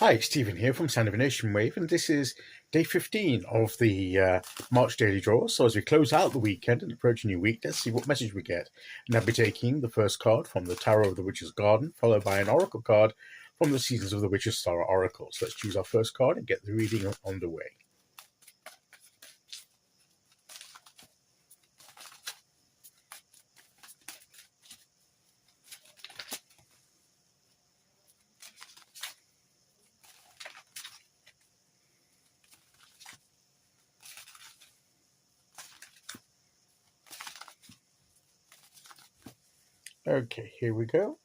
Hi, Stephen here from Sound of a Nation Wave, and this is day 15 of the March Daily Draw. So, as we close out the weekend and approach a new week, let's see what message we get. And I'll be taking the first card from the Tarot of the Witch's Garden, followed by an Oracle card from the Seasons of the Witch's Ostara Oracle. So, let's choose our first card and get the reading on the way. Okay, here we go.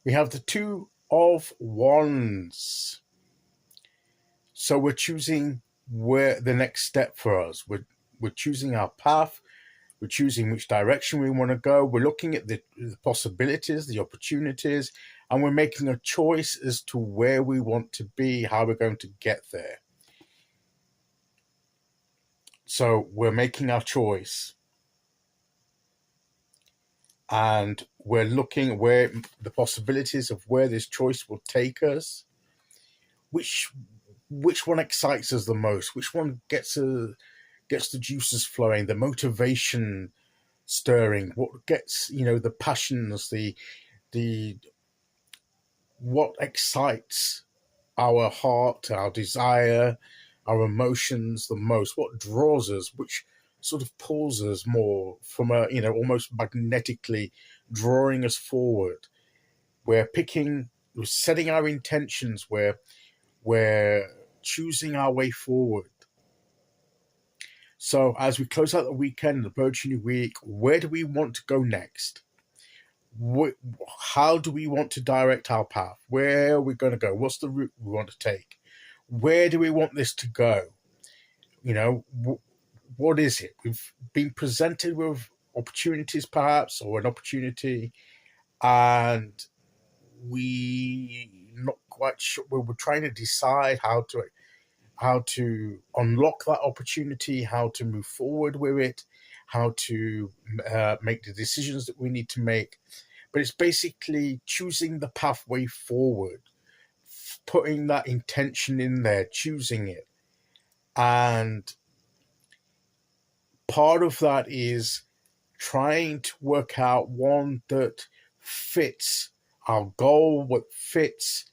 We have the Two of Wands. So we're choosing where the next step for us. We're choosing our path. We're choosing which direction we want to go. We're looking at the possibilities, the opportunities, and we're making a choice as to where we want to be, how we're going to get there. So we're making our choice. And we're looking where the possibilities of where this choice will take us. Which one excites us the most? Which one gets the juices flowing, the motivation stirring? What gets the passions, the what excites our heart, our desire, our emotions the most? What draws us? Which sort of pulls us more from almost magnetically drawing us forward? We're setting our intentions. We're choosing our way forward. So as we close out the weekend and approach a new week, where do we want to go next? How do we want to direct our path? Where are we going to go? What's the route we want to take? Where do we want this to go? What is it? We've been presented with opportunities, perhaps, or an opportunity, and we not quite sure. We're trying to decide how to unlock that opportunity, how to move forward with it, how to make the decisions that we need to make. But it's basically choosing the pathway forward, putting that intention in there, choosing it. And part of that is trying to work out one that fits our goal, what fits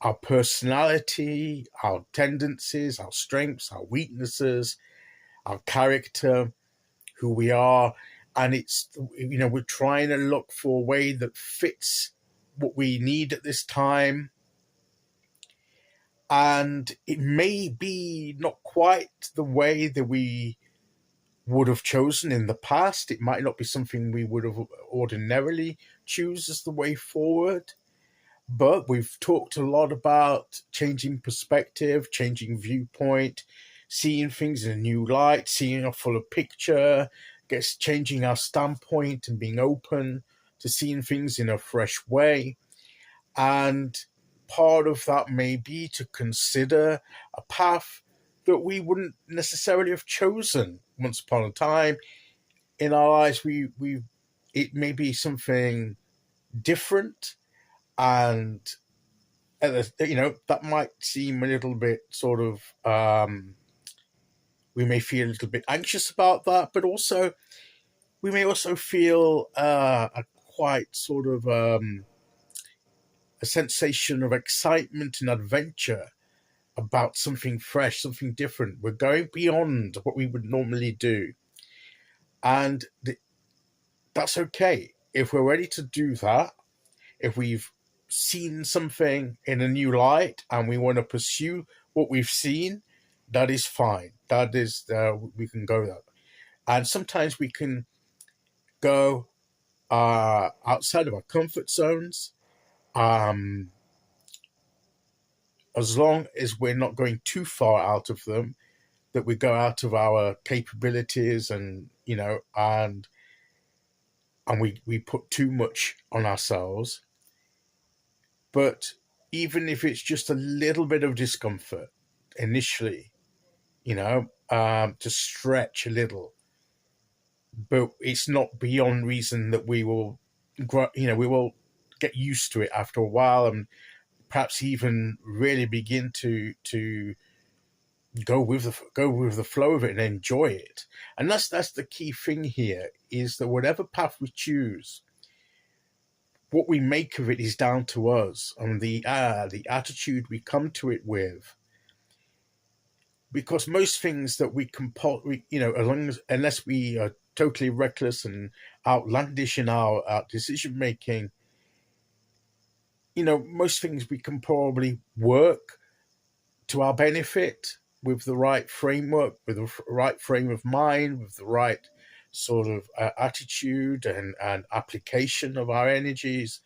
our personality, our tendencies, our strengths, our weaknesses, our character, who we are. And it's, we're trying to look for a way that fits what we need at this time. And it may be not quite the way that we would have chosen in the past. It might not be something we would have ordinarily choose as the way forward. But we've talked a lot about changing perspective, changing viewpoint, seeing things in a new light, seeing a fuller picture, changing our standpoint and being open to seeing things in a fresh way. And part of that may be to consider a path that we wouldn't necessarily have chosen once upon a time in our lives. It may be something different, and that might seem a little bit sort of we may feel a little bit anxious about that, but also we may also feel a quite sort of a sensation of excitement and adventure about something fresh, something different. We're going beyond what we would normally do, and that's okay. If we're ready to do that, if we've seen something in a new light and we want to pursue what we've seen, that is fine. That is, we can go that. And sometimes we can go outside of our comfort zones, as long as we're not going too far out of them, that we go out of our capabilities, and we put too much on ourselves. But even if it's just a little bit of discomfort initially, to stretch a little. But it's not beyond reason that we will, we will get used to it after a while, and perhaps even really begin to go with the flow of it and enjoy it. And that's the key thing here, is that whatever path we choose, what we make of it is down to us, and the attitude we come to it with. Because most things that unless we are totally reckless and outlandish in our decision making, most things we can probably work to our benefit with the right framework, with the right frame of mind, with the right sort of attitude and application of our energies.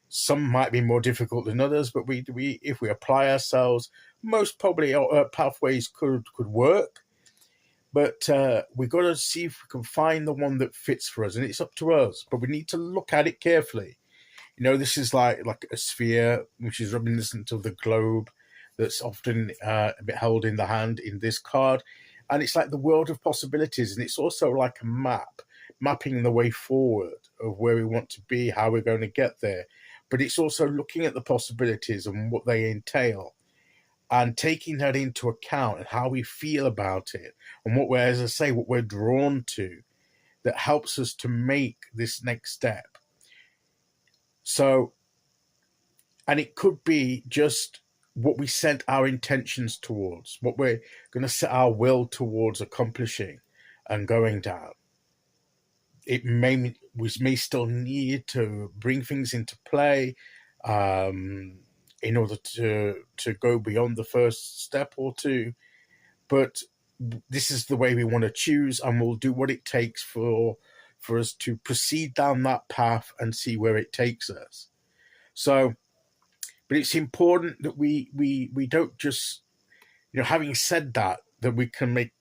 Some might be more difficult than others, but we if we apply ourselves, most probably pathways could work. But we've got to see if we can find the one that fits for us, and it's up to us. But we need to look at it carefully. This is like a sphere, which is reminiscent of the globe that's often held in the hand in this card. And it's like the world of possibilities. And it's also like a map, mapping the way forward of where we want to be, how we're going to get there. But it's also looking at the possibilities and what they entail, and taking that into account and how we feel about it, and what we're drawn to, that helps us to make this next step. So, and it could be just what we set our intentions towards, what we're going to set our will towards accomplishing and going down. We may still need to bring things into play in order to go beyond the first step or two. But this is the way we want to choose, and we'll do what it takes for us to proceed down that path and see where it takes us. So, but it's important that we don't just, having said that we can make,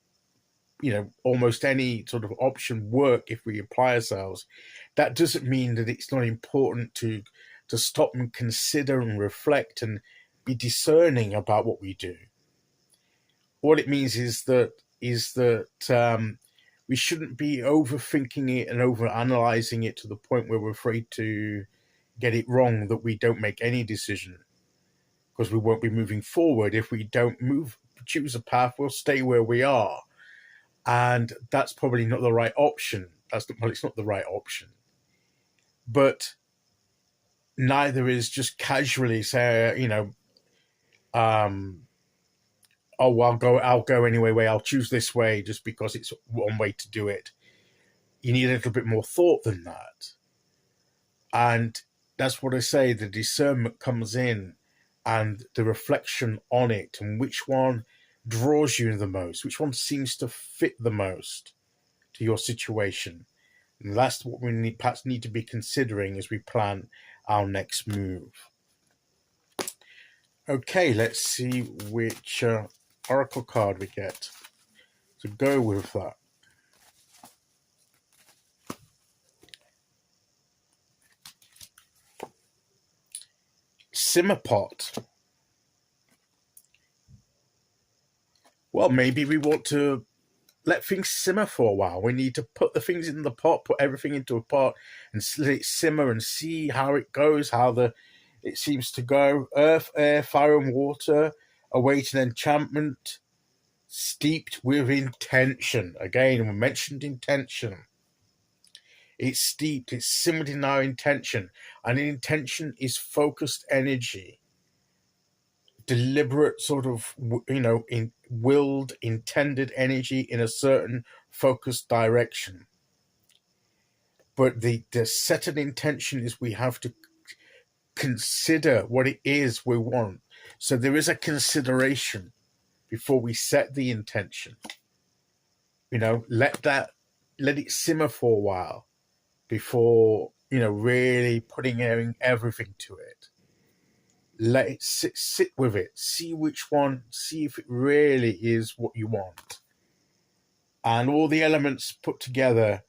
almost any sort of option work if we apply ourselves. That doesn't mean that it's not important to stop and consider and reflect and be discerning about what we do. What it means is that we shouldn't be overthinking it and overanalyzing it to the point where we're afraid to get it wrong, that we don't make any decision, because we won't be moving forward. If we don't choose a path, we'll stay where we are. And that's probably not the right option. It's not the right option. But neither is just casually say, I'll go any way, I'll choose this way just because it's one way to do it. You need a little bit more thought than that. And that's what I say, the discernment comes in, and the reflection on it, and which one draws you the most, which one seems to fit the most to your situation. And that's what we perhaps need to be considering as we plan our next move. Okay, let's see which oracle card we get to go with that. Simmer pot. Well, maybe we want to let things simmer for a while. We need to put the things in the pot, put everything into a pot, and let it simmer and see how it goes, it seems to go. Earth, air, fire, and water await an enchantment steeped with intention. Again, we mentioned intention. It's steeped, it's simmered in our intention. And intention is focused energy. Deliberate sort of, willed, intended energy in a certain focused direction. But the set an intention is we have to consider what it is we want. So there is a consideration before we set the intention. Let it simmer for a while before, really putting everything to it. Let it sit with it, see which one, see if it really is what you want. And all the elements put together,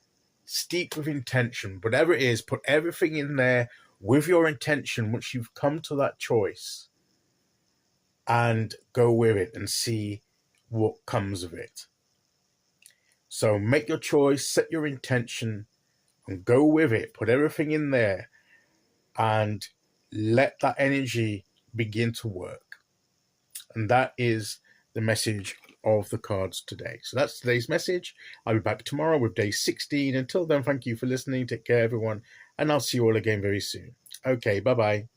steeped with intention, whatever it is, put everything in there with your intention once you've come to that choice. and go with it and see what comes of it. So make your choice, set your intention, and go with it. Put everything in there and let that energy begin to work. And that is the message of the cards today. So that's today's message. I'll be back tomorrow with day 16. Until then, thank you for listening. Take care, everyone. And I'll see you all again very soon. Okay, bye-bye.